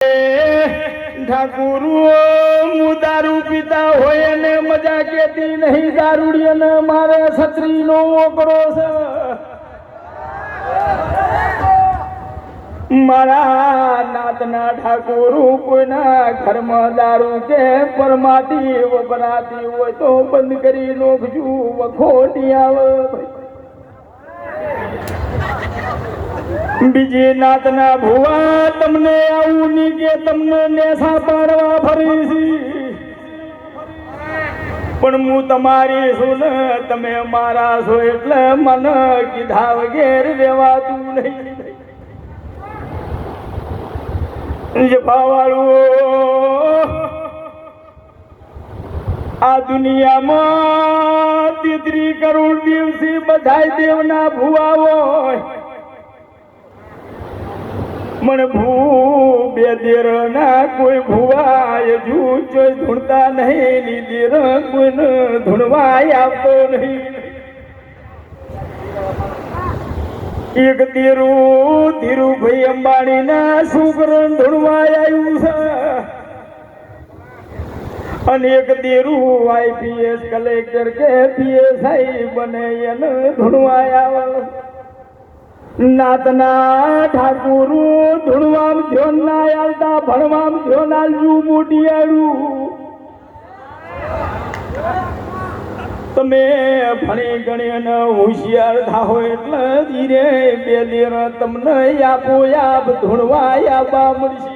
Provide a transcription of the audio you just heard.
ઠાકુર હું દારૂ પીતા હોય ને મજા કેતી નહીં દારૂડિયો ને મારે છત્રી નો ઓકળો છે મારા નાતના ઠાકુર કોઈના ઘરમાં દારૂ કે પરમાટી વપરાતી હોય તો બંધ કરી નોખજું વખોટી આવે બીજી નાતના ભુવા તમને આવું ની કે તમને નેસા પાડવા ફરી પણ હું તમારી છું ને તમે મારા છો એટલે મને કીધા વગેર રેવાતું નહીં જફાવાળું આ દુનિયામાં 33 કરોડ દિવસી બધાય દેવના ભુવા હોય मन भू बेदेर ना कोई भुआ जू चो धुणता नहीं नीदेर कोई धुणवाय आवतो नहीं एक तेरू धीरू भाई अंबाणी ना शुक्र धुणवाय आयु छे अनेक तेरू आईपीएस कलेक्टर के पीएसआई बने एने धुणवाय आवे नातना ठाकुर धुणवाम ધ્યોન ના આલતા ભણવામ ધ્યોન આલજુ મોટિયાળું તમે ભણી ગણી ને હોશિયાર થાઓ એટલે ધીરે બે દેર તમને આપો આપ ધુણવા આબા મળશે